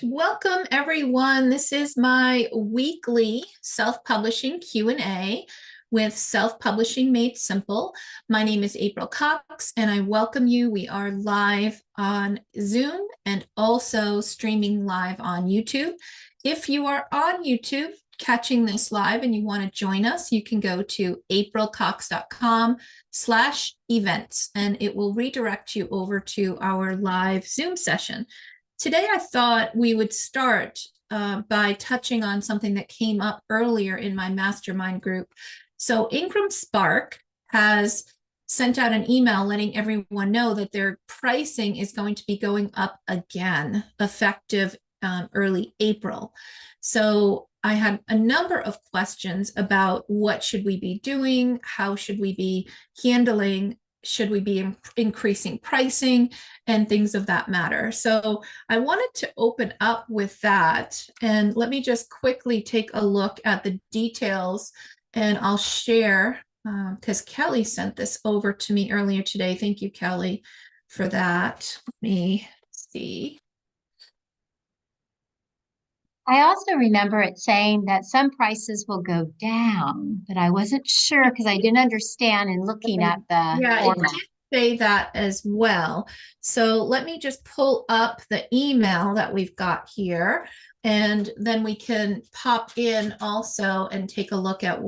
Welcome everyone. This is my weekly self-publishing Q&A with Self-Publishing Made Simple. My name is April Cox and I welcome you. We are live on Zoom and also streaming live on YouTube. If you are on YouTube catching this live and you want to join us, you can go to aprilcox.com/events and it will redirect you over to our live Zoom session. Today, I thought we would start by touching on something that came up earlier in my mastermind group. So IngramSpark has sent out an email letting everyone know that their pricing is going to be going up again, effective early April. So I had a number of questions about what should we be doing, how should we be handling, should we be increasing pricing, and things of that matter. So I wanted to open up with that. And let me just quickly take a look at the details and I'll share, because Kelly sent this over to me earlier today. Thank you, Kelly, for that. Let me see. I also remember it saying that some prices will go down, but I wasn't sure because I didn't understand in looking at the Yeah, format. it did say that as well. So let me just pull up the email that we've got here, and then we can pop in also and take a look at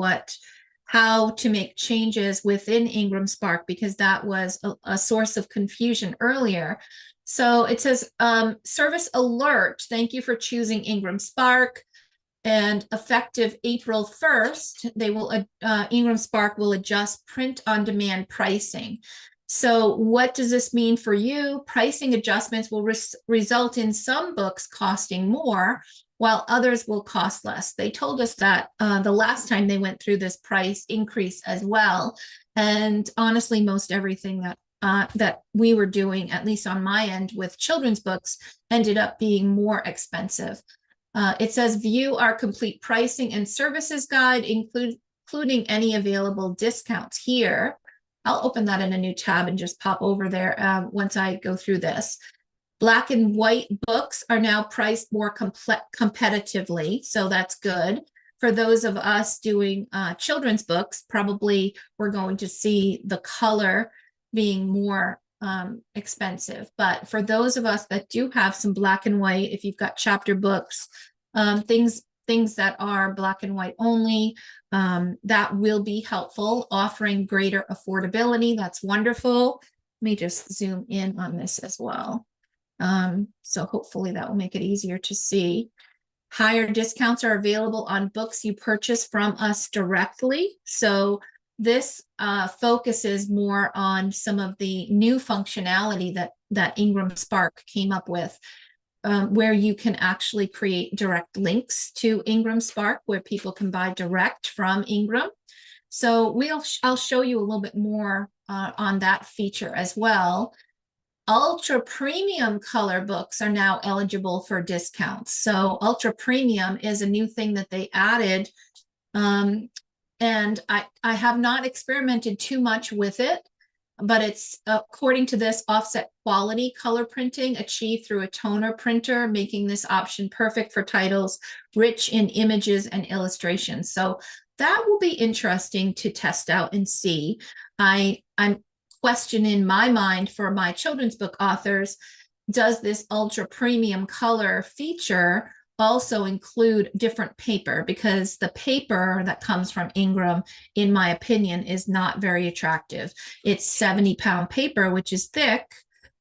how to make changes within IngramSpark, because that was a source of confusion earlier. So it says, service alert, thank you for choosing IngramSpark. And effective April 1st, IngramSpark will adjust print-on-demand pricing. So what does this mean for you? Pricing adjustments will result in some books costing more, while others will cost less. They told us that the last time they went through this price increase as well. And honestly, most everything that we were doing, at least on my end with children's books, ended up being more expensive. It says view our complete pricing and services guide, including any available discounts here. I'll open that in a new tab and just pop over there once I go through this. Black and white books are now priced more competitively, so that's good. For those of us doing children's books, probably we're going to see the color being more expensive. But for those of us that do have some black and white, if you've got chapter books, things that are black and white only, that will be helpful, offering greater affordability. That's wonderful. Let me just zoom in on this as well. So hopefully that will make it easier to see. Higher discounts are available on books you purchase from us directly. So this focuses more on some of the new functionality that IngramSpark came up with, where you can actually create direct links to IngramSpark, where people can buy direct from Ingram. So I'll show you a little bit more on that feature as well. Ultra premium color books are now eligible for discounts. So ultra premium is a new thing that they added. And I have not experimented too much with it, but it's, according to this, offset quality color printing achieved through a toner printer, making this option perfect for titles rich in images and illustrations. So that will be interesting to test out and see. I'm questioning in my mind for my children's book authors, does this ultra premium color feature also include different paper? Because the paper that comes from Ingram, in my opinion, is not very attractive. It's 70-pound paper, which is thick,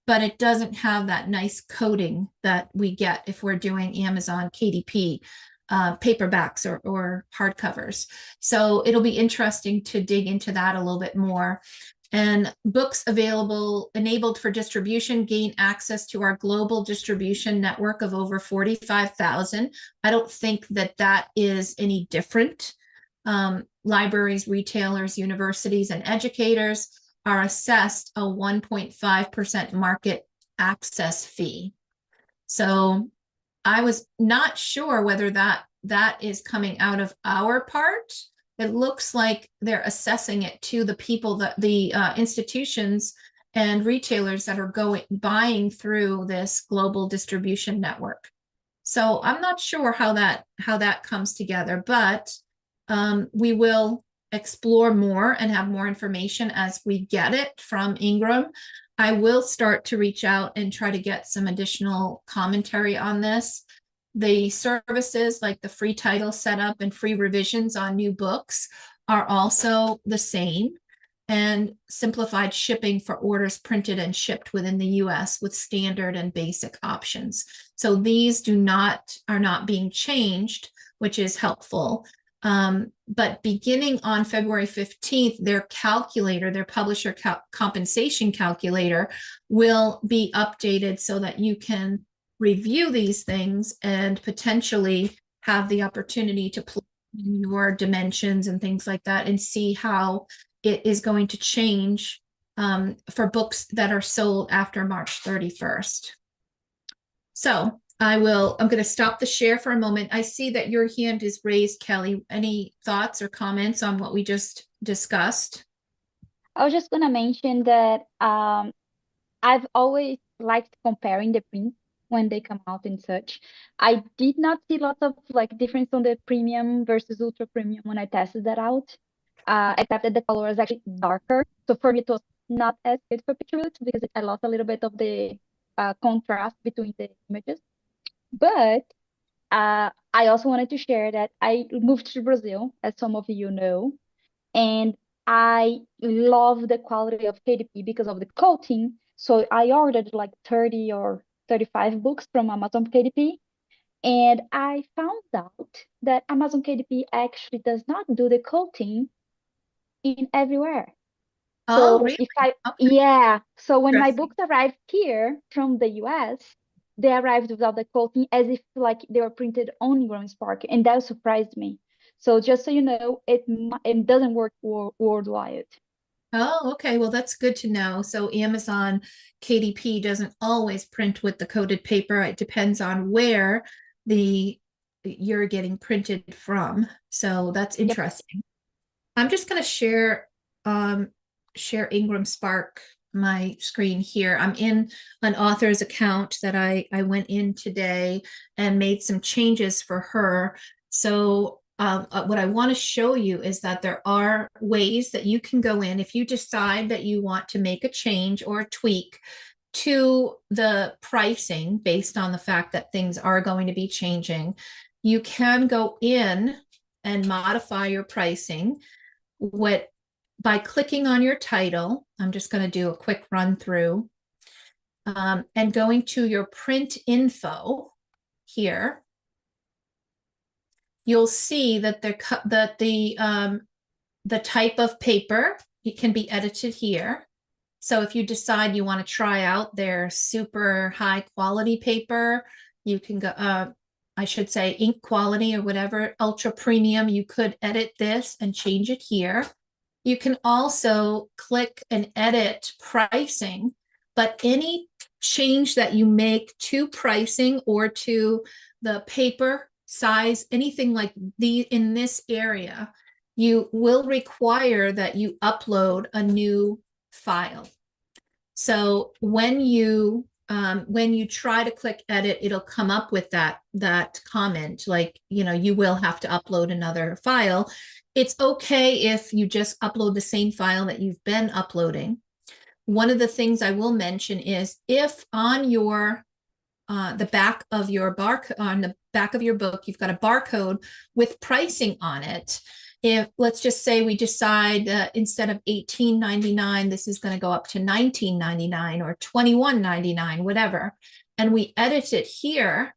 but it doesn't have that nice coating that we get if we're doing Amazon KDP paperbacks or hardcovers. So it'll be interesting to dig into that a little bit more. And books enabled for distribution gain access to our global distribution network of over 45,000. I don't think that is any different. Libraries, retailers, universities, and educators are assessed a 1.5% market access fee. So I was not sure whether that is coming out of our part. It looks like they're assessing it to the people, the institutions and retailers that are buying through this global distribution network. So I'm not sure how that comes together, but we will explore more and have more information as we get it from Ingram. I will start to reach out and try to get some additional commentary on this. The services like the free title setup and free revisions on new books are also the same, and simplified shipping for orders printed and shipped within the US with standard and basic options. So these are not being changed, which is helpful. But beginning on February 15th, their calculator, their publisher compensation calculator, will be updated so that you can review these things and potentially have the opportunity to plug in your dimensions and things like that and see how it is going to change for books that are sold after March 31st. So I'm going to stop the share for a moment. I see that your hand is raised, Kelly. Any thoughts or comments on what we just discussed? I was just gonna mention that I've always liked comparing the prints when they come out and such. I did not see lots of like difference on the premium versus ultra premium when I tested that out. Except that the color was actually darker. So for me, it was not as good for picture books because I lost a little bit of the contrast between the images. But I also wanted to share that I moved to Brazil, as some of you know, and I love the quality of KDP because of the coating. So I ordered like 30 or 35 books from Amazon KDP. And I found out that Amazon KDP actually does not do the coating in everywhere. Oh, So really? yeah. So when my Interesting. books arrived here from the US, they arrived without the coating as if like they were printed on IngramSpark, and that surprised me. So just so you know, it doesn't work worldwide. Oh, okay. Well, that's good to know. So Amazon KDP doesn't always print with the coated paper. It depends on where you're getting printed from. So that's Yep. interesting. I'm just going to share IngramSpark, my screen here. I'm in an author's account that I went in today and made some changes for her. So what I want to show you is that there are ways that you can go in if you decide that you want to make a change or a tweak to the pricing based on the fact that things are going to be changing. You can go in and modify your pricing by clicking on your title. I'm just going to do a quick run through and going to your print info here. You'll see that the type of paper, it can be edited here. So if you decide you want to try out their super high quality paper, you can go, I should say ink quality or whatever, ultra premium, you could edit this and change it here. You can also click and edit pricing, but any change that you make to pricing or to the paper size, anything like in this area, you will require that you upload a new file. So when you try to click edit, it'll come up with that comment, like, you will have to upload another file. It's okay if you just upload the same file that you've been uploading. One of the things I will mention is if on your the back of your on the back of your book, you've got a barcode with pricing on it. If let's just say we decide instead of $18.99, this is going to go up to $19.99 or $21.99, whatever, and we edit it here,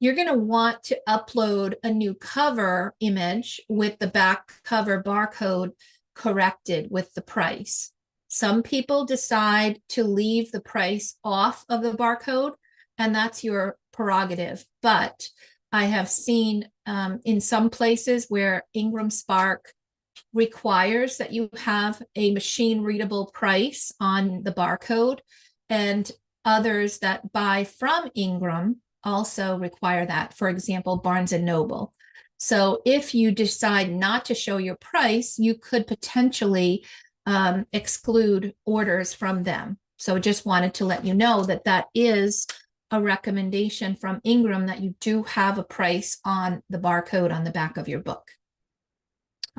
you're going to want to upload a new cover image with the back cover barcode corrected with the price. Some people decide to leave the price off of the barcode, and that's your prerogative. But I have seen in some places where IngramSpark requires that you have a machine readable price on the barcode, and others that buy from Ingram also require that. For example, Barnes and Noble. So if you decide not to show your price, you could potentially exclude orders from them. So just wanted to let you know that that is a recommendation from Ingram that you do have a price on the barcode on the back of your book.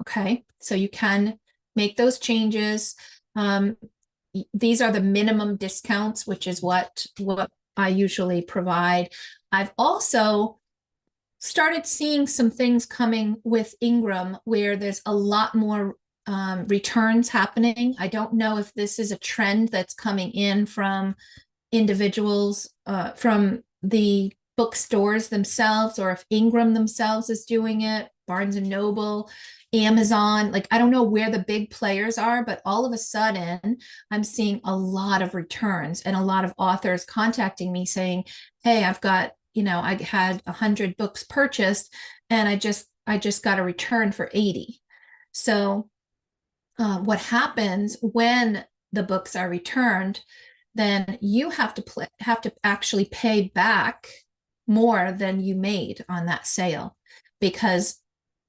Okay, so you can make those changes. These are the minimum discounts, which is what I usually provide. I've also started seeing some things coming with Ingram where there's a lot more returns happening. I don't know if this is a trend that's coming in from individuals, from the bookstores themselves, or if Ingram themselves is doing it, Barnes and Noble, Amazon. Like, I don't know where the big players are, but all of a sudden I'm seeing a lot of returns and a lot of authors contacting me saying, hey, I've got, I had 100 books purchased and I just got a return for 80. So what happens when the books are returned, then you have to actually pay back more than you made on that sale, because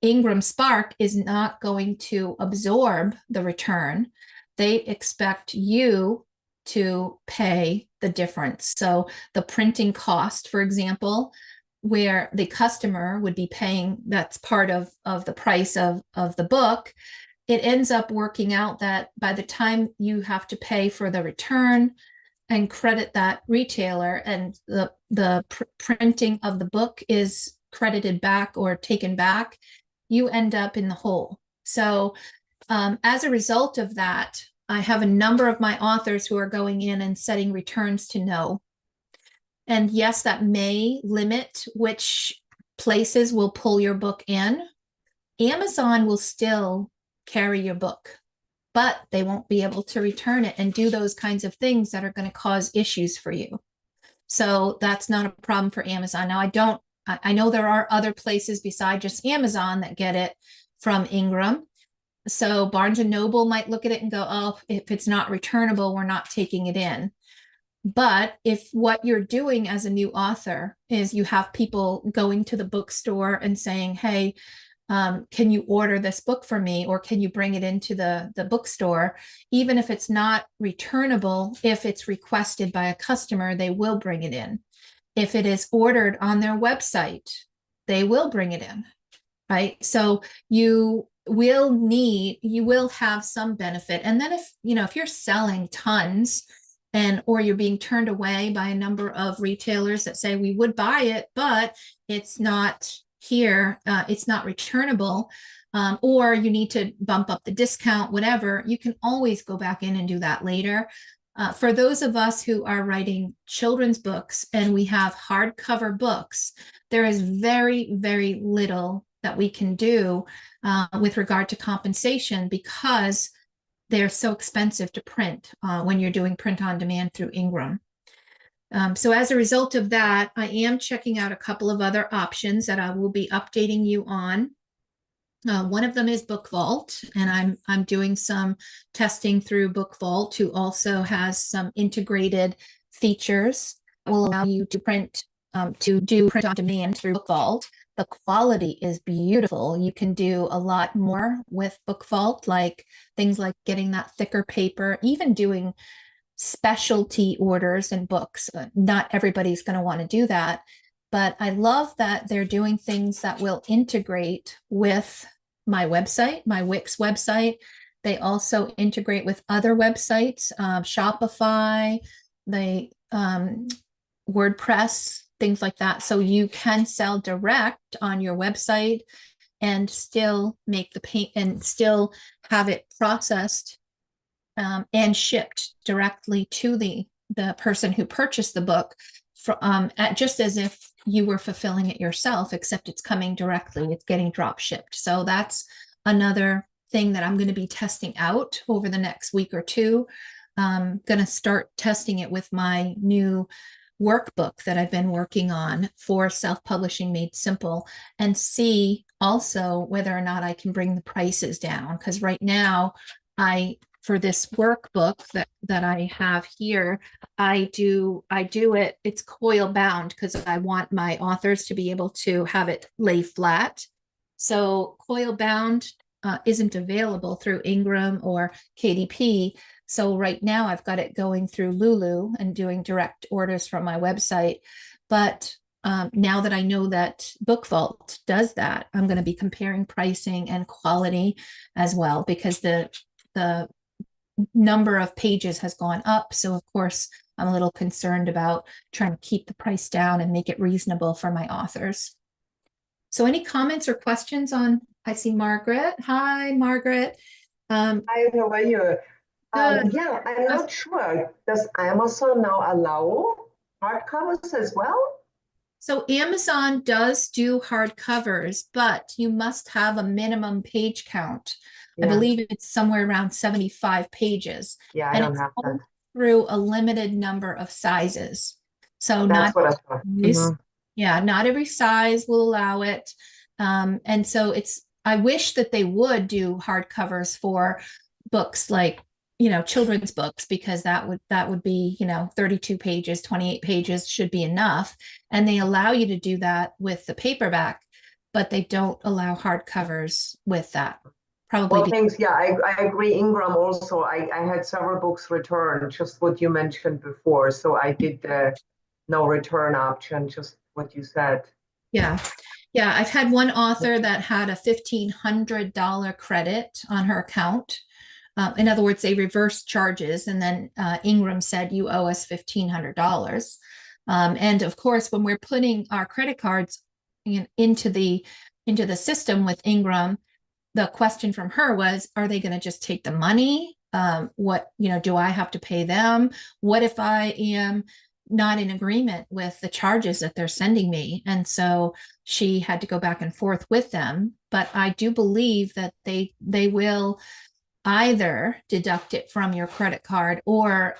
IngramSpark is not going to absorb the return. They expect you to pay the difference. So the printing cost, for example, where the customer would be paying, that's part of the price of the book, it ends up working out that by the time you have to pay for the return and credit that retailer, and the printing of the book is credited back or taken back, you end up in the hole. So as a result of that, I have a number of my authors who are going in and setting returns to no. And yes, that may limit which places will pull your book in. Amazon will still carry your book, but they won't be able to return it and do those kinds of things that are going to cause issues for you. So that's not a problem for Amazon. Now, I know there are other places besides just Amazon that get it from Ingram. So Barnes and Noble might look at it and go, oh, if it's not returnable, we're not taking it in. But if what you're doing as a new author is you have people going to the bookstore and saying, hey, can you order this book for me, or can you bring it into the bookstore? Even if it's not returnable, if it's requested by a customer, they will bring it in. If it is ordered on their website, they will bring it in, right? So you will have some benefit. And then if you're selling tons or you're being turned away by a number of retailers that say we would buy it, but it's not here, it's not returnable, or you need to bump up the discount, whatever, you can always go back in and do that later. For those of us who are writing children's books and we have hardcover books, there is very, very little that we can do with regard to compensation, because they're so expensive to print when you're doing print on demand through Ingram. So as a result of that, I am checking out a couple of other options that I will be updating you on. One of them is Book Vault, and I'm doing some testing through Book Vault, who also has some integrated features that will allow you to do print on demand through Book Vault. The quality is beautiful. You can do a lot more with Book Vault, like things like getting that thicker paper, even doing specialty orders and books. Not everybody's going to want to do that, but I love that they're doing things that will integrate with my website, my Wix website. They also integrate with other websites, Shopify, WordPress, things like that. So you can sell direct on your website and still make the paint and still have it processed and shipped directly to the person who purchased the book, just as if you were fulfilling it yourself, except it's coming directly, it's getting drop shipped. So that's another thing that I'm going to be testing out over the next week or two. I'm going to start testing it with my new workbook that I've been working on for Self-Publishing Made Simple, and see also whether or not I can bring the prices down. Because right now, for this workbook that I have here, I do it, it's coil bound because I want my authors to be able to have it lay flat. So coil bound isn't available through Ingram or KDP. So right now I've got it going through Lulu and doing direct orders from my website. But now that I know that Book Vault does that, I'm going to be comparing pricing and quality as well, because the number of pages has gone up. So of course, I'm a little concerned about trying to keep the price down and make it reasonable for my authors. So any comments or questions on, I see Margaret. Hi, Margaret. Hi, how are you? Good. Yeah, I'm not sure. Does Amazon now allow hardcovers as well? So Amazon does do hardcovers, but you must have a minimum page count. I Yeah, believe it's somewhere around 75 pages. yeah, I And don't it's have that. through a limited number of sizes. So That's not what I thought. Mhm. yeah, not every size will allow it. And so I wish that they would do hardcovers for books like, children's books, because that would be, 32 pages, 28 pages should be enough. And they allow you to do that with the paperback, but they don't allow hardcovers with that. Probably Well, thanks. Yeah, I agree. Ingram also, I had several books returned, just what you mentioned before. So I did the no return option, just what you said. Yeah. Yeah. I've had one author that had a $1,500 credit on her account. In other words, they reversed charges, and then Ingram said, you owe us $1,500. And of course, when we're putting our credit cards into the system with Ingram, the question from her was, are they going to just take the money? What, do I have to pay them? What if I am not in agreement with the charges that they're sending me? And so she had to go back and forth with them. But I do believe that they will either deduct it from your credit card, or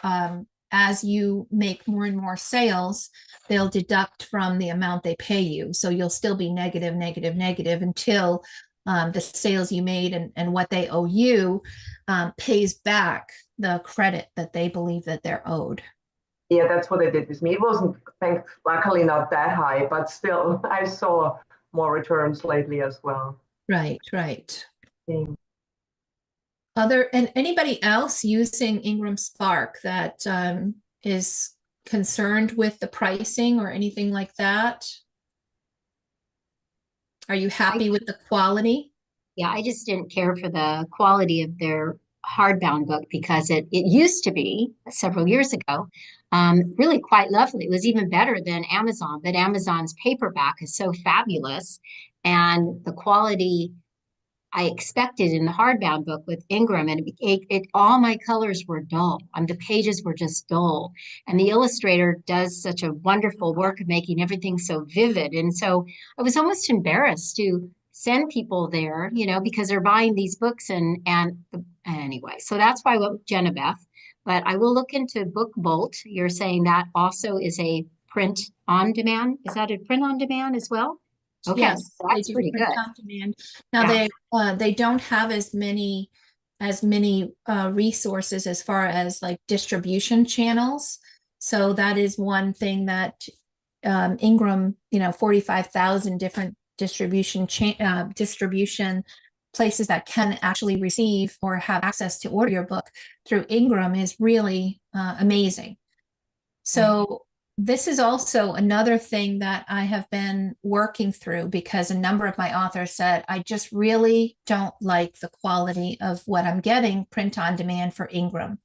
as you make more and more sales, they'll deduct from the amount they pay you. So you'll still be negative, negative, negative until the sales you made and what they owe you pays back the credit that they believe that they're owed. Yeah, that's what they did with me. It wasn't, luckily not that high, but still, I saw more returns lately as well. Right, right. Yeah. And anybody else using IngramSpark that is concerned with the pricing or anything like that? Are you happy with the quality? Yeah, I just didn't care for the quality of their hardbound book because it used to be several years ago really quite lovely. It was even better than Amazon, but Amazon's paperback is so fabulous, and the quality I expected in the hardbound book with Ingram, and all my colors were dull. The pages were just dull, and the illustrator does such a wonderful work of making everything so vivid. And so I was almost embarrassed to send people there, because they're buying these books and anyway. So that's why I went with Genevieve. But I will look into Book Bolt. You're saying that also is a print on demand. Is that a print on demand as well? Okay, Yes, so they that's do pretty print good. on demand. Now they don't have as many resources as far as like distribution channels. So that is one thing that Ingram, 45,000 different distribution places that can actually receive or have access to order your book through Ingram is really amazing. So this is also another thing that I have been working through, because a number of my authors said, I just really don't like the quality of what I'm getting print on demand for Ingram.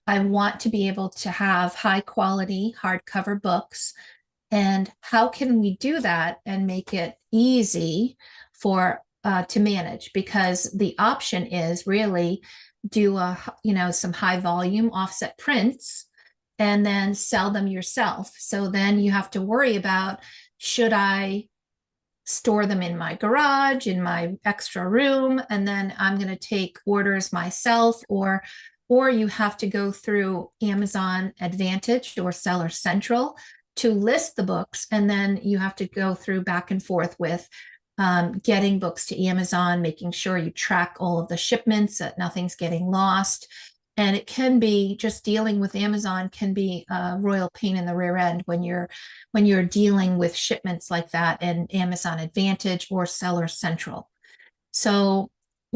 I want to be able to have high quality hardcover books. And how can we do that and make it easy for to manage? Because the option is really do some high volume offset prints and then sell them yourself. So then you have to worry about, should I store them in my garage, in my extra room, and then I'm going to take orders myself, or you have to go through Amazon Advantage or Seller Central to list the books, and then you have to go through back and forth with getting books to Amazon, making sure you track all of the shipments, that nothing's getting lost. And it can be, just dealing with Amazon can be a royal pain in the rear end when you're dealing with shipments like that in Amazon Advantage or Seller Central. So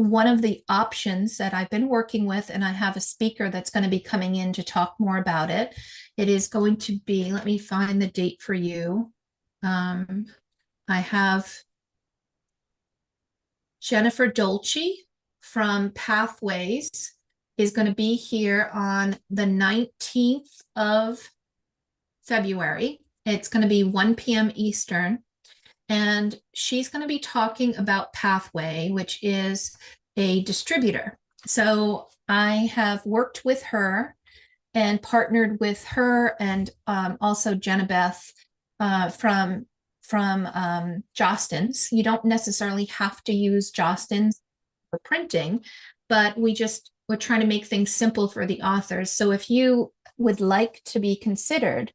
one of the options that I've been working with, and I have a speaker that's going to be coming in to talk more about it. It is going to be, let me find the date for you. I have Jennifer Dolce from Pathways is going to be here on the 19th of February. It's going to be 1 p.m. Eastern. And she's going to be talking about Pathway, which is a distributor. So I have worked with her and partnered with her, and also Jenna Beth from Jostens. You don't necessarily have to use Jostens for printing, but we're trying to make things simple for the authors. So if you would like to be considered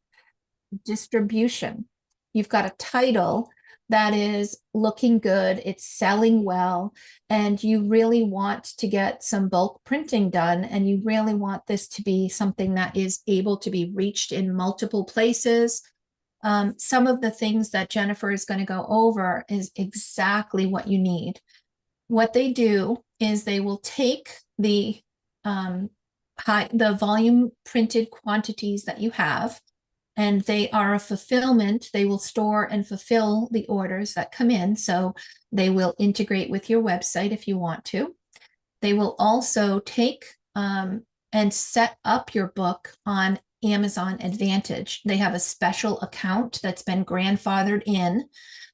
distribution, you've got a title that is looking good, it's selling well, and you really want to get some bulk printing done, and you really want this to be something that is able to be reached in multiple places. Some of the things that Jennifer is going to go over is exactly what you need. What they do is they will take the volume printed quantities that you have, and they are a fulfillment. They will store and fulfill the orders that come in. So they will integrate with your website if you want to. They will also take and set up your book on Amazon Advantage. They have a special account that's been grandfathered in,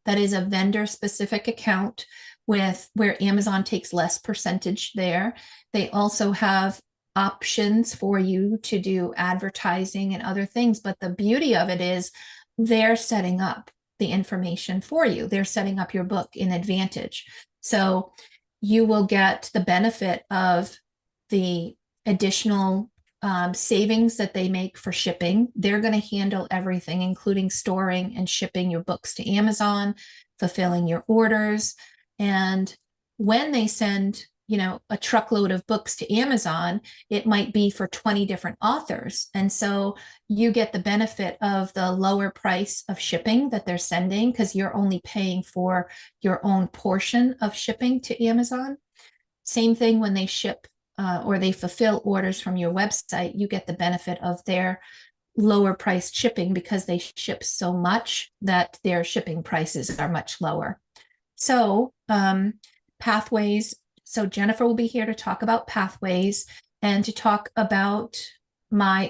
that is a vendor specific account with where Amazon takes less percentage there. They also have options for you to do advertising and other things, but the beauty of it is they're setting up the information for you. They're setting up your book in Advantage. So you will get the benefit of the additional savings that they make for shipping. They're going to handle everything, including storing and shipping your books to Amazon, fulfilling your orders. And when they send a truckload of books to Amazon, it might be for 20 different authors. And so you get the benefit of the lower price of shipping that they're sending, because you're only paying for your own portion of shipping to Amazon. Same thing when they ship or they fulfill orders from your website, you get the benefit of their lower priced shipping because they ship so much that their shipping prices are much lower. So Pathways. So Jennifer will be here to talk about Pathways and to talk about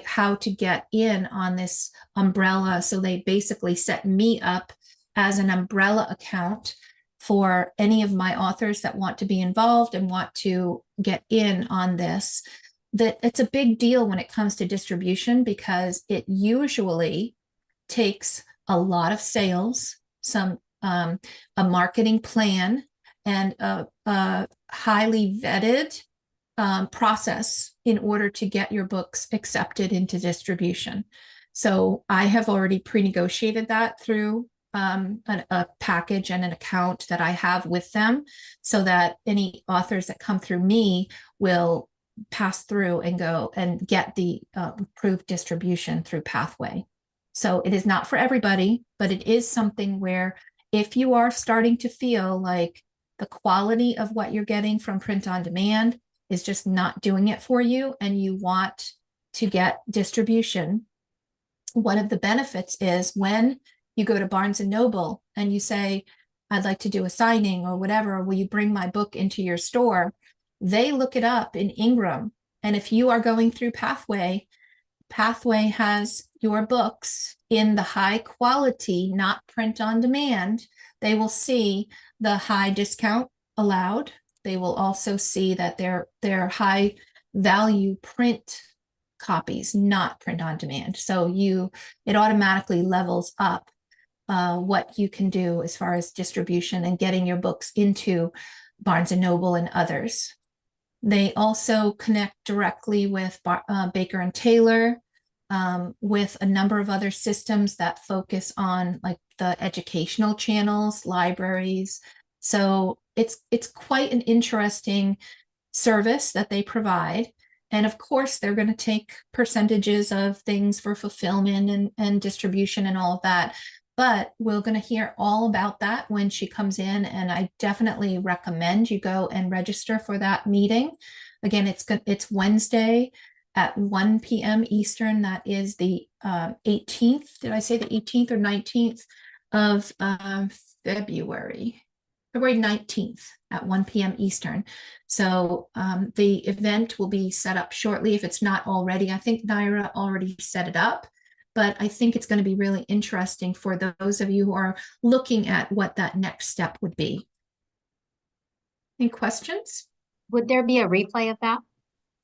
how to get in on this umbrella. So they basically set me up as an umbrella account for any of my authors that want to be involved and want to get in on this. That it's a big deal when it comes to distribution, because it usually takes a lot of sales, a marketing plan, and a highly vetted process in order to get your books accepted into distribution. So I have already pre-negotiated that through a package and an account that I have with them, so that any authors that come through me will pass through and go and get the approved distribution through Pathway. So it is not for everybody, but it is something where if you are starting to feel like the quality of what you're getting from print on demand is just not doing it for you, and you want to get distribution, one of the benefits is when you go to Barnes and Noble and you say, I'd like to do a signing or whatever, or will you bring my book into your store? They look it up in Ingram. And if you are going through Pathway, Pathway has your books in the high quality, not print on demand. They will see the high discount allowed. They will also see that they're high value print copies, not print on demand. So it automatically levels up what you can do as far as distribution and getting your books into Barnes and Noble and others. They also connect directly with Baker and Taylor, with a number of other systems that focus on like the educational channels, libraries. So it's quite an interesting service that they provide. And of course, they're going to take percentages of things for fulfillment and distribution and all of that. but we're going to hear all about that when she comes in. And I definitely recommend you go and register for that meeting. Again, it's Wednesday at 1 p.m. Eastern. That is the 18th. Did I say the 18th or 19th of February 19th at 1 p.m. Eastern. So the event will be set up shortly if it's not already. I think Naira already set it up, but I think it's going to be really interesting for those of you who are looking at what that next step would be. Any questions? Would there be a replay of that?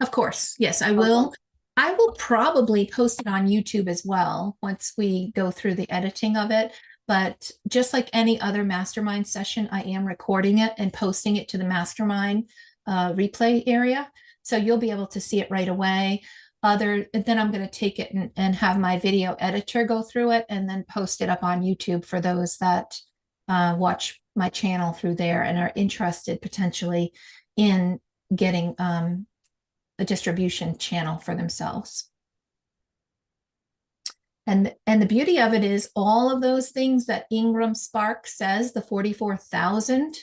Of course, yes, I will. Okay. I will probably post it on YouTube as well once we go through the editing of it. But just like any other mastermind session, I am recording it and posting it to the mastermind replay area. So you'll be able to see it right away. Then I'm going to take it and have my video editor go through it and then post it up on YouTube for those that watch my channel through there and are interested potentially in getting a distribution channel for themselves. And the beauty of it is all of those things that IngramSpark says, the 44,000,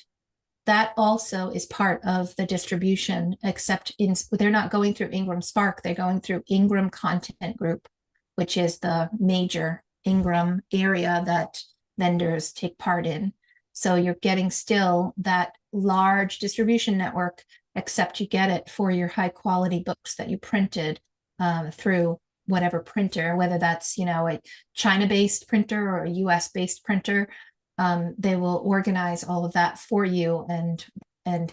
that also is part of the distribution, except they're not going through IngramSpark, they're going through Ingram Content Group, which is the major Ingram area that vendors take part in. So you're getting still that large distribution network, except you get it for your high quality books that you printed through whatever printer, whether that's, a China-based printer or a US-based printer. They will organize all of that for you and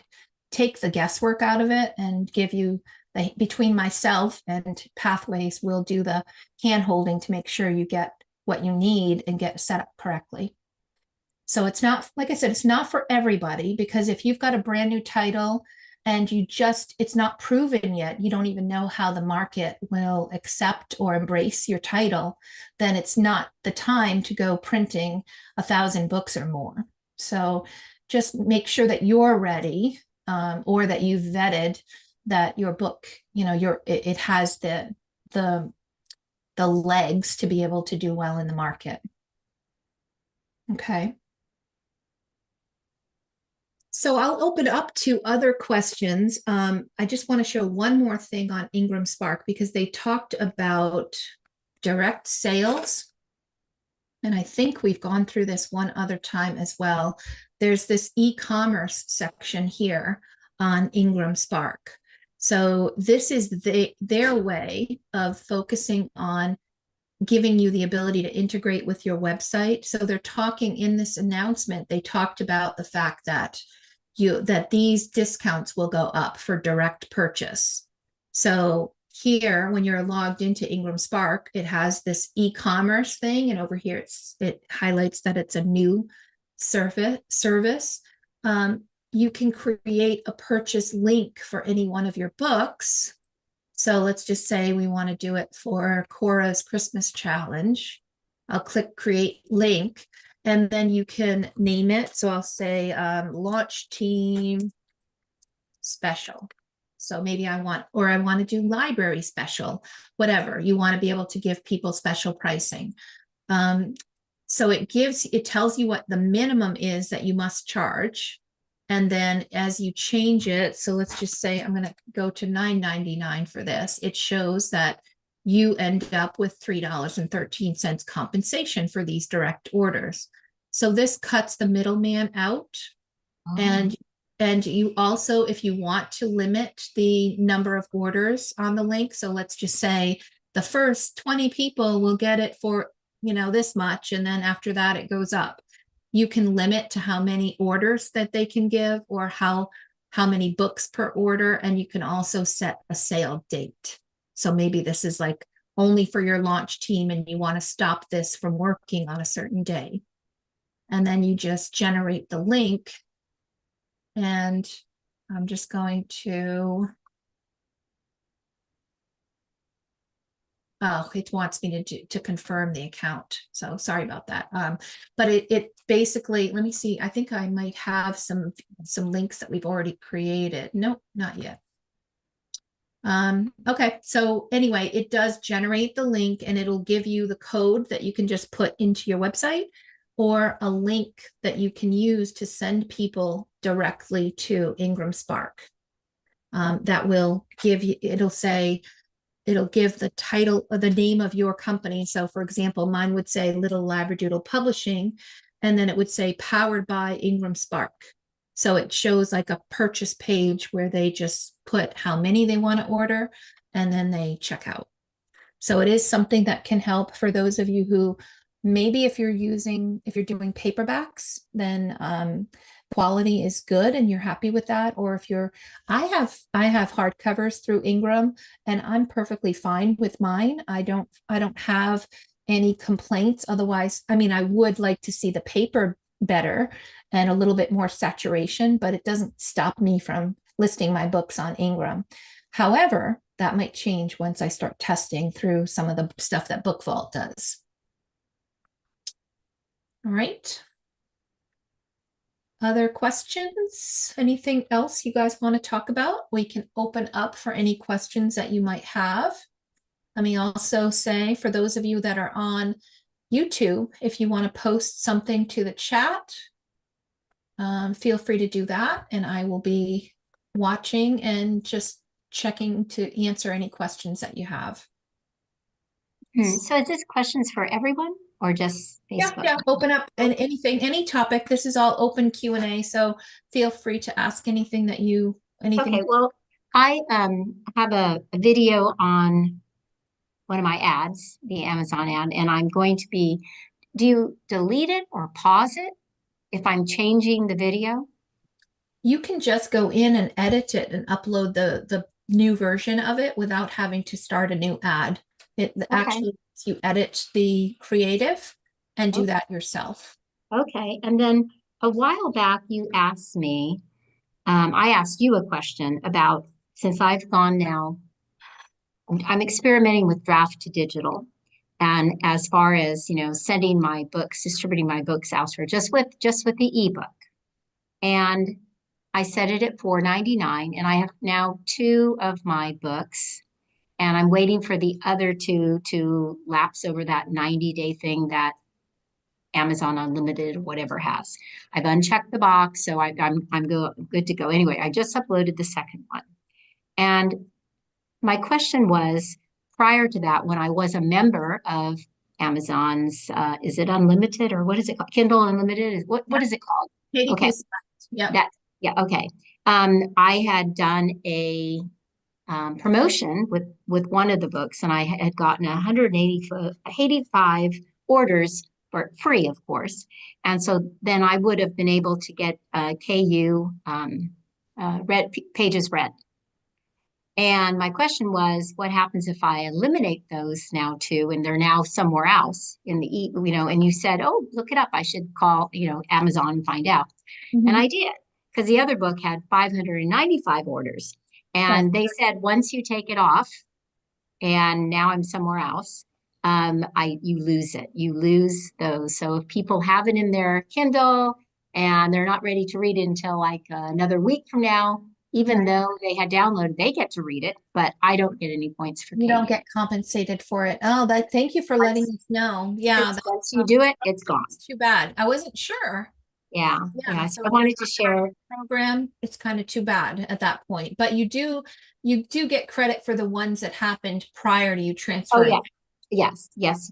take the guesswork out of it and give you between myself and Pathways, we'll do the hand holding to make sure you get what you need and get set up correctly. So it's not, like I said, it's not for everybody, because if you've got a brand new title and it's not proven yet, you don't even know how the market will accept or embrace your title, then it's not the time to go printing 1,000 books or more. So just make sure that you're ready, or that you've vetted that your book, it has the legs to be able to do well in the market. Okay. So I'll open up to other questions. I just want to show one more thing on IngramSpark, because they talked about direct sales. And I think we've gone through this one other time as well. There's this e-commerce section here on IngramSpark. So this is their way of focusing on giving you the ability to integrate with your website. So they're talking in this announcement, they talked about the fact that these discounts will go up for direct purchase. So here, when you're logged into IngramSpark, it has this e-commerce thing, and over here it highlights that it's a new service. You can create a purchase link for any one of your books. So let's just say we want to do it for Cora's Christmas Challenge. I'll click create link, and then you can name it. So I'll say launch team special. So maybe I want to do library special, whatever. You want to be able to give people special pricing. So it tells you what the minimum is that you must charge. And then as you change it, so let's just say I'm going to go to $9.99 for this. It shows that you end up with $3.13 compensation for these direct orders. So this cuts the middleman out. Oh. And you also, if you want to limit the number of orders on the link, so let's just say the first 20 people will get it for, this much, and then after that it goes up. You can limit to how many orders that they can give, or how many books per order, and you can also set a sale date. So maybe this is like only for your launch team and you want to stop this from working on a certain day. And then you just generate the link, and I'm just going to, oh, it wants me to confirm the account. So sorry about that. But it basically, let me see. I think I might have some links that we've already created. Nope, not yet. Okay, so anyway, it does generate the link and it'll give you the code that you can just put into your website, or a link that you can use to send people directly to IngramSpark. That will give you, it'll give the title or the name of your company. So for example, mine would say Little Labradoodle Publishing, and then it would say powered by IngramSpark. So it shows like a purchase page where they just put how many they want to order and then they check out. So it is something that can help for those of you who maybe if you're doing paperbacks, then quality is good and you're happy with that. Or if I have hardcovers through Ingram and I'm perfectly fine with mine. I don't have any complaints. Otherwise, I mean, I would like to see the paper better and a little bit more saturation, but it doesn't stop me from listing my books on Ingram. However, that might change once I start testing through some of the stuff that Book Vault does. All right. Other questions? Anything else you guys want to talk about? We can open up for any questions that you might have. Let me also say, for those of you that are on YouTube, if you want to post something to the chat, feel free to do that, and I will be watching and just checking to answer any questions that you have. So is this questions for everyone or just Facebook? Yeah, open up and anything, any topic. This is all open Q&A, so feel free to ask anything that you, anything. Okay, well, I have a video on one of my ads, the Amazon ad, and I'm going to be, do you delete it or pause it if I'm changing the video? You can just go in and edit it and upload the new version of it without having to start a new ad. It actually lets you edit the creative and do that yourself. Okay, and then a while back you asked me, I asked you a question about, since I've gone now, I'm experimenting with draft to digital. And as far as, you know, sending my books, distributing my books elsewhere, just with the ebook. And I set it at $4.99, and I have now 2 of my books, and I'm waiting for the other 2 to lapse over that 90-day thing that Amazon Unlimited or whatever has. I've unchecked the box, so I'm good to go. Anyway, I just uploaded the second one. And my question was, prior to that, when I was a member of Amazon's, is it Unlimited or what is it called? Kindle Unlimited? What is it called? Okay. Yeah. Okay. I had done a promotion with one of the books, and I had gotten 185 orders for free, of course. And so then I would have been able to get KU pages read. And my question was, what happens if I eliminate those now too, and they're now somewhere else in the, you know, and you said, oh, look it up. I should call, you know, Amazon and find out. Mm-hmm. And I did, because the other book had 595 orders. And they said, once you take it off, and now I'm somewhere else, you lose it. You lose those. So if people have it in their Kindle and they're not ready to read it until like another week from now, even though they had downloaded, they get to read it, but I don't get any points for you don't get compensated for it. Oh, thank you for letting us know. Yeah, once you do it, it's gone. It's too bad. I wasn't sure. Yeah. So I wanted to share program. It's kind of too bad at that point, but you do get credit for the ones that happened prior to you transferring. Oh yeah, yes.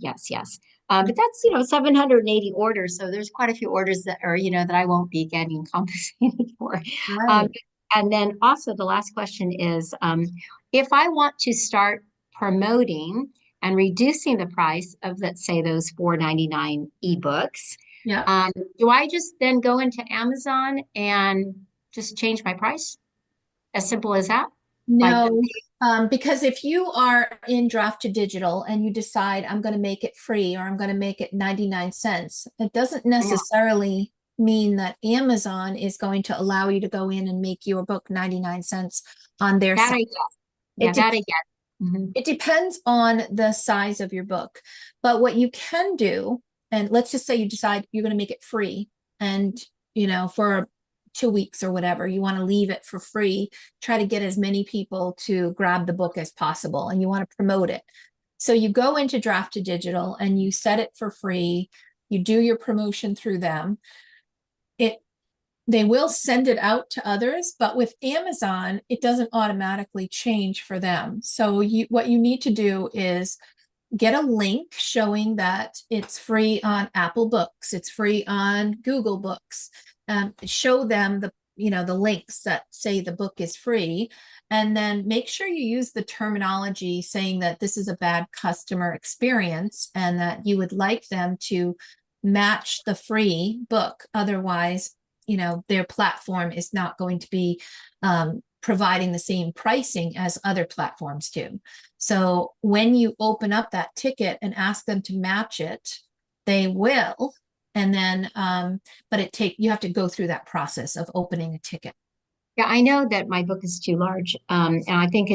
But that's, you know, 780 orders, so there's quite a few orders that are, you know, that I won't be getting compensated for. Right. And then also the last question is, if I want to start promoting and reducing the price of, let's say, those $4.99 ebooks, do I just then go into Amazon and just change my price? As simple as that? No, because if you are in draft to digital and you decide I'm going to make it free or I'm going to make it 99 cents, it doesn't necessarily mean that Amazon is going to allow you to go in and make your book 99 cents on their site. It depends on the size of your book. But what you can do, and let's just say you decide you're going to make it free, and you know, for 2 weeks or whatever. You want to leave it for free, try to get as many people to grab the book as possible, and you want to promote it. So you go into Draft to Digital and you set it for free. You do your promotion through them. They will send it out to others, but with Amazon, it doesn't automatically change for them. So what you need to do is get a link showing that it's free on Apple Books, it's free on Google Books. Show them the links that say the book is free, and then make sure you use the terminology saying that this is a bad customer experience and that you would like them to match the free book. Otherwise, their platform is not going to be providing the same pricing as other platforms do. So when you open up that ticket and ask them to match it, they will. And then, but you have to go through that process of opening a ticket. Yeah, I know that my book is too large, and I think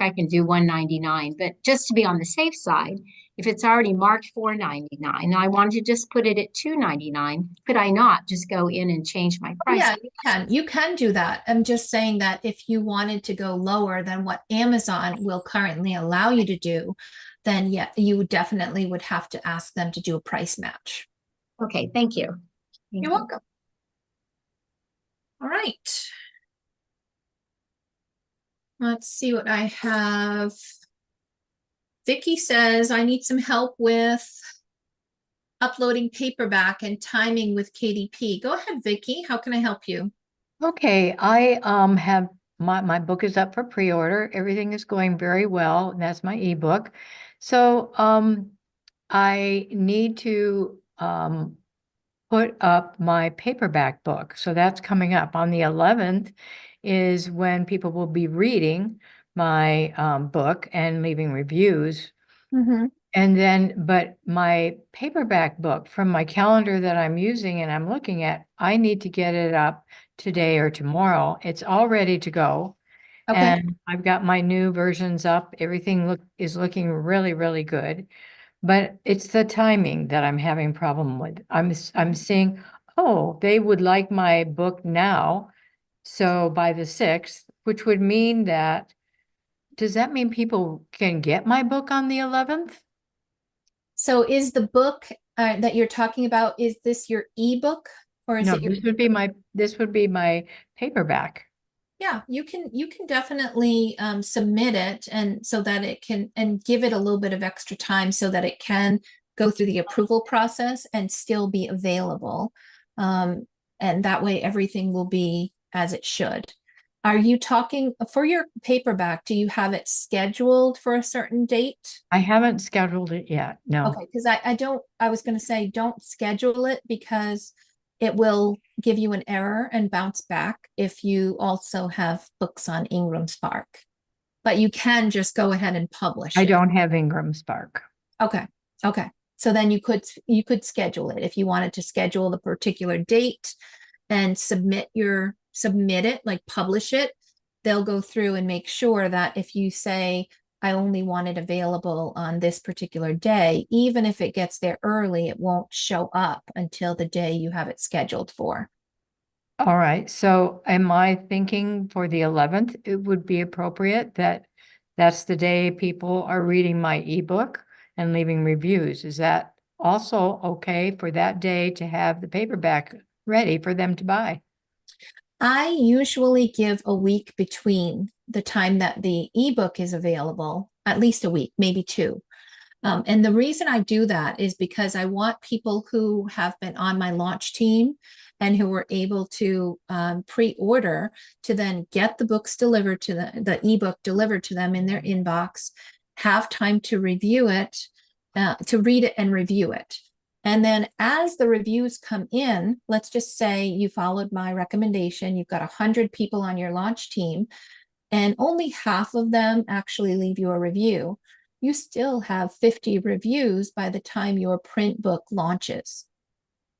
I can do $199. But just to be on the safe side, if it's already marked $4.99, I wanted to just put it at $2.99. Could I not just go in and change my price? Yeah, you can. You can do that. I'm just saying that if you wanted to go lower than what Amazon will currently allow you to do, then yeah, you definitely would have to ask them to do a price match. Okay, thank you. You're welcome. All right. Let's see what I have. Vicky says, I need some help with uploading paperback and timing with KDP. Go ahead, Vicky. How can I help you? Okay, I have my book is up for pre-order. Everything is going very well, and that's my ebook. So I need to put up my paperback book. So that's coming up on the 11th is when people will be reading my book and leaving reviews. Mm-hmm. And then, but my paperback book from my calendar that I'm using and I'm looking at, I need to get it up today or tomorrow. It's all ready to go. Okay. And I've got my new versions up. Everything is looking really, really good. But it's the timing that I'm having problem with. I'm seeing, oh, they would like my book now. So by the 6th, which would mean that, does that mean people can get my book on the 11th? So is the book that you're talking about, is this your ebook or is No, it your this would be my paperback. Yeah, you can definitely submit it and so that it can and give it a little bit of extra time so that it can go through the approval process and still be available. And that way everything will be as it should. Are you talking for your paperback? Do you have it scheduled for a certain date? I haven't scheduled it yet. No. Okay, because I was going to say don't schedule it because it will give you an error and bounce back if you also have books on IngramSpark. But you can just go ahead and publish it. I don't have IngramSpark. Okay. Okay. So then you could schedule it if you wanted to schedule the particular date and submit it, like publish it. They'll go through and make sure that if you say, I only want it available on this particular day, even if it gets there early, it won't show up until the day you have it scheduled for. All right. So am I thinking for the 11th, it would be appropriate that that's the day people are reading my ebook and leaving reviews? Is that also okay for that day to have the paperback ready for them to buy? I usually give a week between the time that the ebook is available, at least a week, maybe 2. And the reason I do that is because I want people who have been on my launch team and who were able to pre-order to then get the books delivered to the ebook delivered to them in their inbox, have time to review it, to read it and review it. And then as the reviews come in, let's just say you followed my recommendation, you've got 100 people on your launch team, and only half of them actually leave you a review. You still have 50 reviews by the time your print book launches.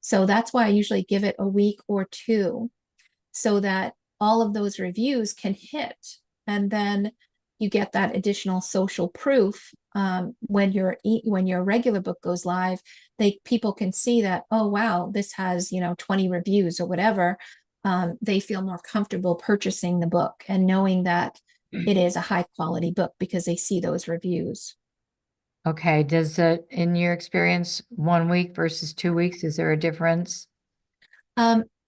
So that's why I usually give it a week or 2 so that all of those reviews can hit. And then you get that additional social proof when your regular book goes live. People can see that, oh wow, this has 20 reviews or whatever. they feel more comfortable purchasing the book and knowing that it is a high quality book because they see those reviews. Okay. Does it, in your experience, 1 week versus 2 weeks, is there a difference?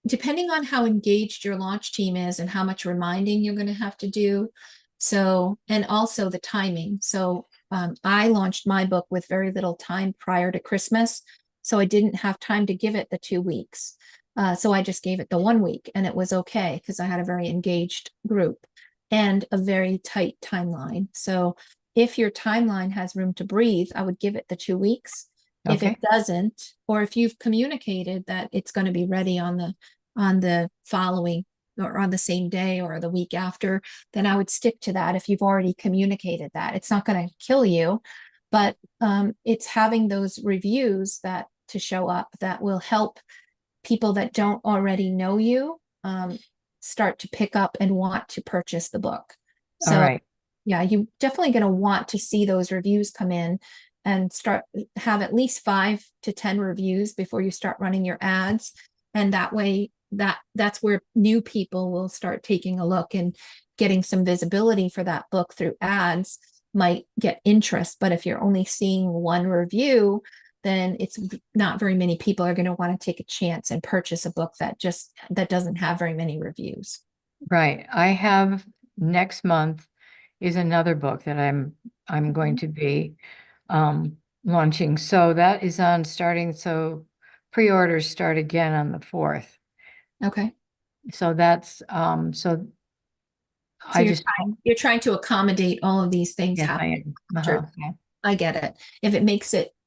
Depending on how engaged your launch team is and how much reminding you're going to have to do. So, and also the timing. So I launched my book with very little time prior to Christmas. So I didn't have time to give it the 2 weeks. So I just gave it the 1 week, and it was okay because I had a very engaged group and a very tight timeline. So if your timeline has room to breathe, I would give it the 2 weeks. If Okay. it doesn't, or if you've communicated that it's going to be ready on the following or on the same day or the week after, then I would stick to that if you've already communicated that. It's not going to kill you, but it's having those reviews that to show up that will help people that don't already know you start to pick up and want to purchase the book. All So right. yeah, you definitely going to want to see those reviews come in and have at least 5 to 10 reviews before you start running your ads. And that way that's where new people will start taking a look, and getting some visibility for that book through ads might get interest. But if you're only seeing 1 review, then it's not very many people are going to want to take a chance and purchase a book that doesn't have very many reviews. Right. I have next month is another book that I'm going to be launching. So that is on starting. So pre-orders start again on the 4th. Okay. So that's So I just you're trying to accommodate all of these things yes, I happening. am. Sure. I get it.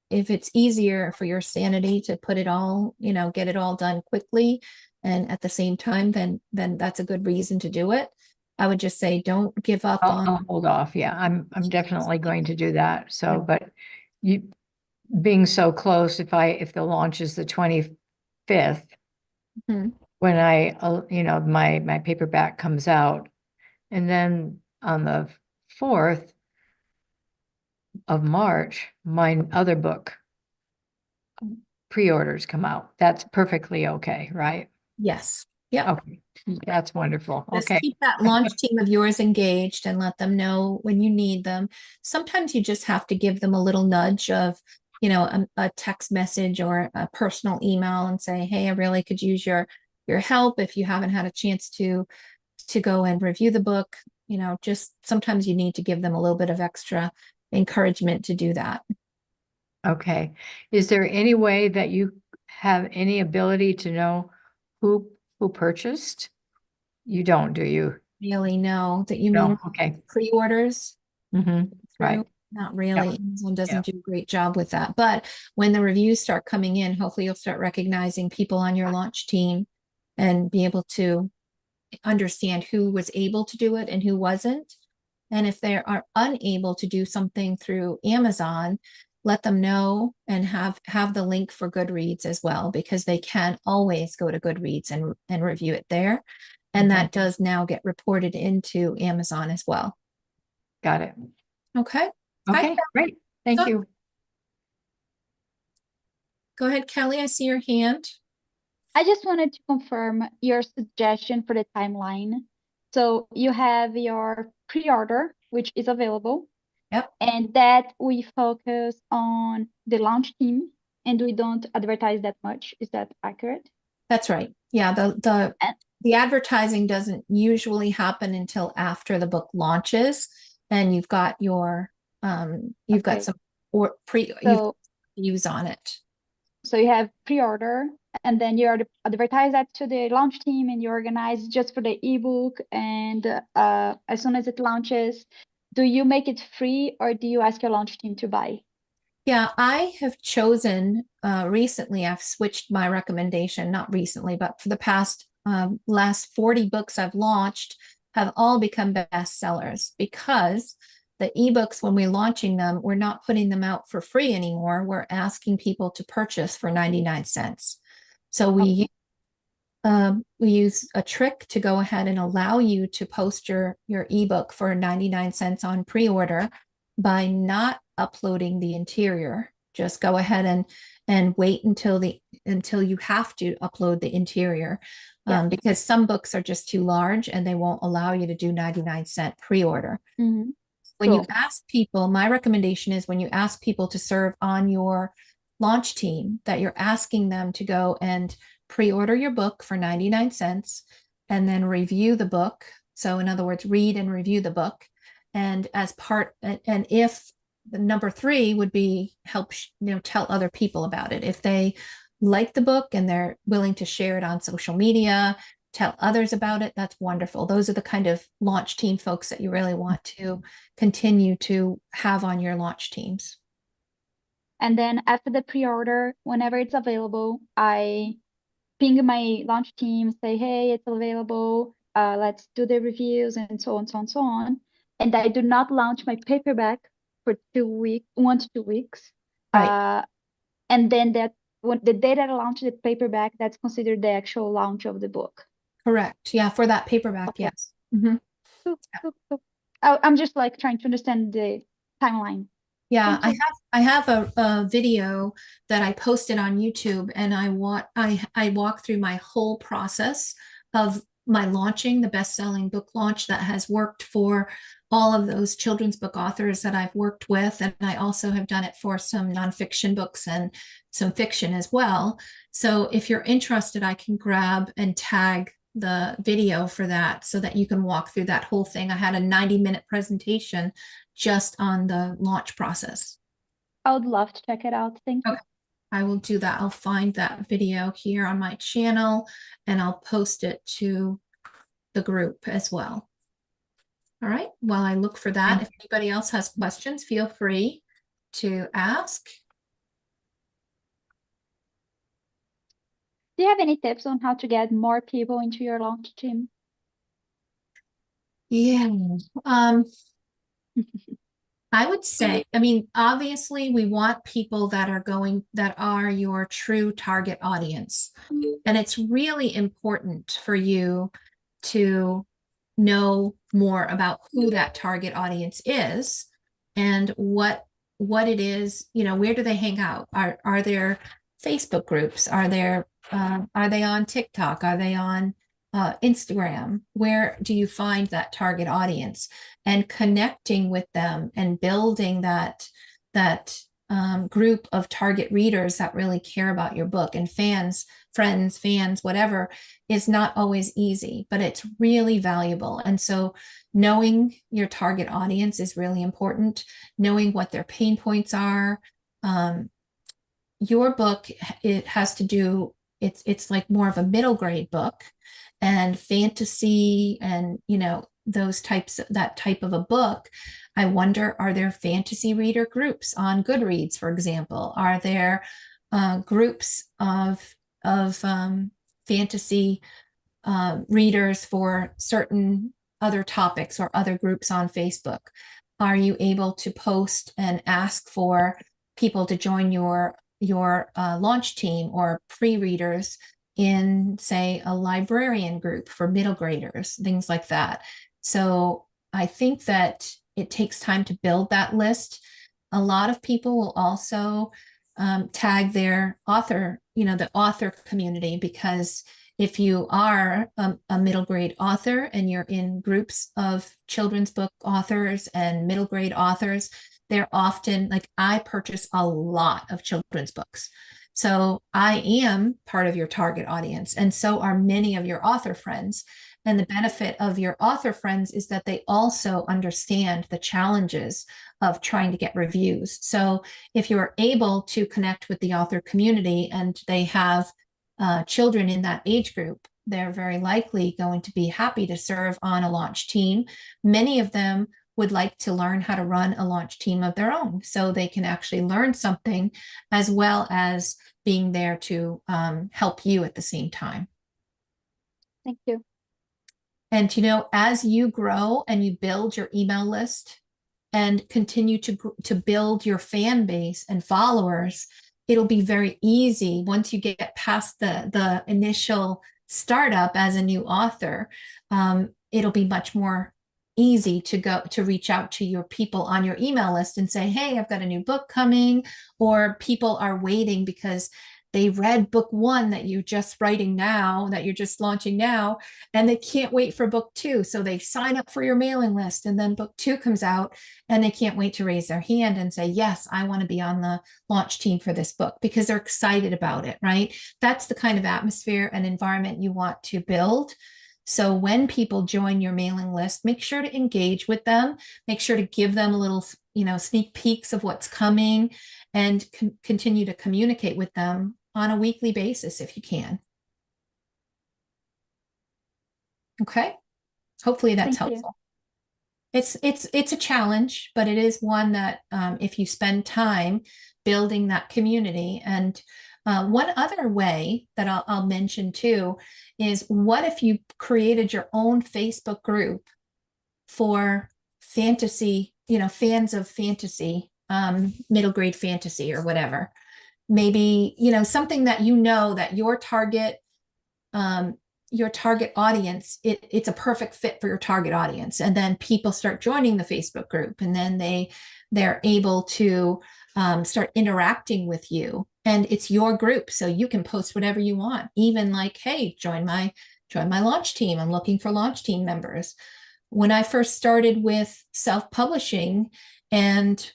If it's easier for your sanity to put it all, get it all done quickly and at the same time, then that's a good reason to do it. I would just say don't give up on. I'll hold off. Yeah, I'm definitely going to do that. So, Yeah. but you being so close, if the launch is the 25th, Mhm. when my paperback comes out, and then on the 4th of March, my other book pre-orders come out. That's perfectly okay, right? Yes. Yep. Okay, that's wonderful. Just Okay. keep that launch team of yours engaged and let them know when you need them. Sometimes you just have to give them a little nudge of, a text message or a personal email and say, hey, I really could use your help if you haven't had a chance to go and review the book. Just sometimes you need to give them a little bit of extra encouragement to do that. Okay. Is there any way that you have any ability to know who purchased? You don't, do you? Really know that you No. mean Okay. pre-orders? Right. Through? Not really. Yep. Amazon doesn't Yep. do a great job with that. But when the reviews start coming in, hopefully you'll start recognizing people on your launch team and be able to understand who was able to do it and who wasn't. And if they are unable to do something through Amazon, let them know and have the link for Goodreads as well, because they can always go to Goodreads and review it there. And Okay. that does now get reported into Amazon as well. Got it. Okay. Okay, Hi, great. Thank Go- you. Go ahead, Kelly. I see your hand. I just wanted to confirm your suggestion for the timeline. So you have your pre-order, which is available. Yep. And that we focus on the launch team and we don't advertise that much. Is that accurate? That's right. Yeah, the advertising doesn't usually happen until after the book launches, and you've got Okay. some views on it. So you have pre-order, and then you advertise that to the launch team, and you organize just for the ebook. And as soon as it launches, do you make it free, or do you ask your launch team to buy? Yeah, I have chosen recently, I've switched my recommendation, not recently, but for the past last 40 books I've launched have all become bestsellers, because the ebooks, when we're launching them, we're not putting them out for free anymore. We're asking people to purchase for 99 cents. So we use a trick to go ahead and allow you to post your ebook for 99 cents on pre-order by not uploading the interior. Just go ahead and wait until you have to upload the interior. Yeah. Because some books are just too large and they won't allow you to do 99-cent pre-order. Mhm. When you Cool. ask people, my recommendation is when you ask people to serve on your launch team, that you're asking them to go and pre-order your book for 99 cents and then review the book. So in other words, read and review the book. And as part, and if the number 3 would be help, tell other people about it. If they like the book and they're willing to share it on social media, tell others about it, that's wonderful. Those are the kind of launch team folks that you really want to continue to have on your launch teams. And then after the pre-order, whenever it's available, I ping my launch team, say, hey, it's available. Let's do the reviews and so on, so on, so on. And I do not launch my paperback for 2 weeks, 1 to 2 weeks. Right. And then when the day that I launch the paperback, that's considered the actual launch of the book. Correct. Yeah, for that paperback, Okay. yes. Mm-hmm. Cool. I'm just like trying to understand the timeline. Yeah, Thank I have a video that I posted on YouTube, and I walk through my whole process of my launching the best-selling book launch that has worked for all of those children's book authors that I've worked with. And I also have done it for some nonfiction books and some fiction as well. So if you're interested, I can grab and tag the video for that so that you can walk through that whole thing. I had a 90-minute presentation just on the launch process. I would love to check it out. Thank you. Okay. I will do that. I'll find that video here on my channel and I'll post it to the group as well. All right, while I look for that, if anybody else has questions, feel free to ask. Do you have any tips on how to get more people into your launch team? Yeah, I would say, I mean, obviously we want people that are your true target audience. And it's really important for you to know more about who that target audience is and what it is, where do they hang out? Are there Facebook groups? Are they on TikTok? Are they on Instagram? Where do you find that target audience and connecting with them and building that group of target readers that really care about your book, and friends, fans, whatever, is not always easy, but it's really valuable. And so knowing your target audience is really important, knowing what their pain points are. Your book, it has to do, it's like more of a middle grade book, and fantasy and that type of a book. I wonder, are there fantasy reader groups on Goodreads, for example? Are there groups of fantasy readers for certain other topics, or other groups on Facebook? Are you able to post and ask for people to join your launch team or pre-readers in, say, a librarian group for middle graders, things like that? So I think that it takes time to build that list. A lot of people will also tag their author, the author community, because if you are a middle grade author and you're in groups of children's book authors and middle grade authors, they're often, like, I purchase a lot of children's books. So I am part of your target audience, and so are many of your author friends. And the benefit of your author friends is that they also understand the challenges of trying to get reviews. So if you're able to connect with the author community and they have children in that age group, they're very likely going to be happy to serve on a launch team. Many of them would like to learn how to run a launch team of their own, so they can actually learn something as well as being there to help you at the same time. Thank you. And, as you grow and you build your email list and continue to build your fan base and followers, it'll be very easy once you get past the initial startup as a new author. It'll be much more easy to go to reach out to your people on your email list and say, hey, I've got a new book coming, or people are waiting because they read book 1 that you're just writing now, that you're just launching now, and they can't wait for book 2. So they sign up for your mailing list, and then book 2 comes out and they can't wait to raise their hand and say, yes, I want to be on the launch team for this book, because they're excited about it, right? That's the kind of atmosphere and environment you want to build. So when people join your mailing list, make sure to engage with them, make sure to give them a little, sneak peeks of what's coming, and continue to communicate with them on a weekly basis if you can. Okay, hopefully that's helpful. It's a challenge, but it is one that if you spend time building that community. And one other way that I'll mention too is, what if you created your own Facebook group for fantasy, fans of fantasy, middle grade fantasy or whatever? Maybe, something that that your target audience, it's a perfect fit for your target audience. And then people start joining the Facebook group, and then they're able to start interacting with you, and it's your group. So you can post whatever you want, even like, hey, join my launch team. I'm looking for launch team members. When I first started with self-publishing, and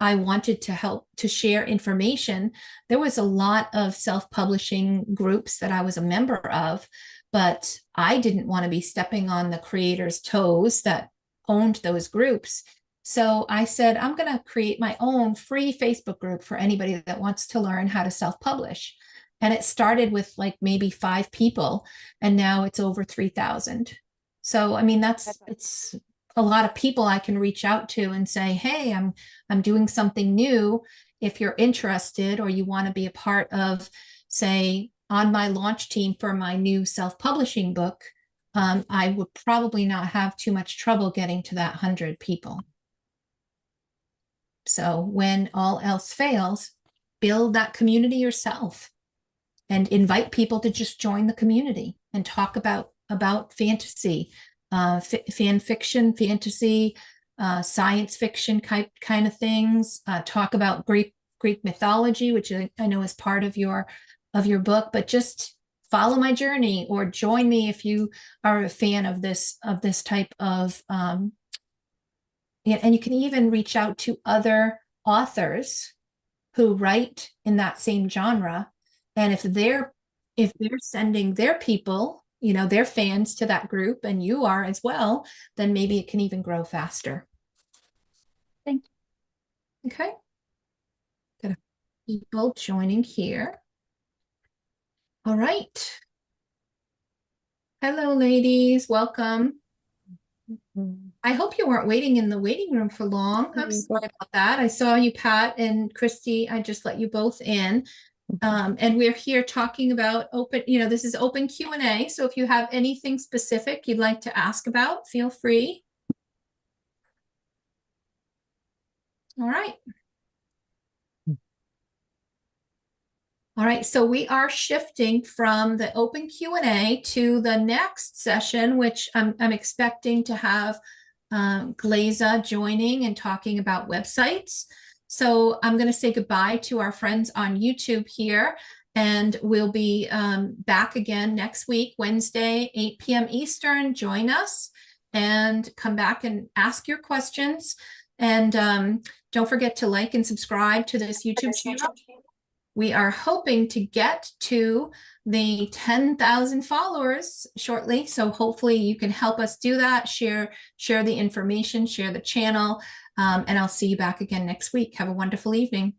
I wanted to help to share information, there was a lot of self-publishing groups that I was a member of, but I didn't want to be stepping on the creators' toes that owned those groups. So I said, I'm going to create my own free Facebook group for anybody that wants to learn how to self-publish. And it started with like maybe 5 people, and now it's over 3,000. So, I mean, it's a lot of people I can reach out to and say, hey, I'm doing something new. If you're interested, or you want to be a part of, say, on my launch team for my new self-publishing book, I would probably not have too much trouble getting to that 100 people. So when all else fails, build that community yourself and invite people to just join the community and talk about fantasy, fan fiction, fantasy, science fiction kind of things. Talk about Greek mythology, which I know is part of your book. But just follow my journey, or join me if you are a fan of this type of. And you can even reach out to other authors who write in that same genre, and if they're sending their people, their fans to that group, and you are as well, then maybe it can even grow faster. Thank you. Okay. Got people joining here. All right. Hello, ladies. Welcome. I hope you weren't waiting in the waiting room for long. I'm sorry about that. I saw you, Pat and Christy. I just let you both in. And we're here talking about open, this is open Q&A. So if you have anything specific you'd like to ask about, feel free. All right. All right, so we are shifting from the open Q&A to the next session, which I'm expecting to have Glaza joining and talking about websites. So I'm going to say goodbye to our friends on YouTube here, and we'll be back again next week, Wednesday, 8 p.m. Eastern. Join us and come back and ask your questions. And don't forget to like and subscribe to this YouTube channel. We are hoping to get to the 10,000 followers shortly. So hopefully you can help us do that. Share the information, share the channel, and I'll see you back again next week. Have a wonderful evening.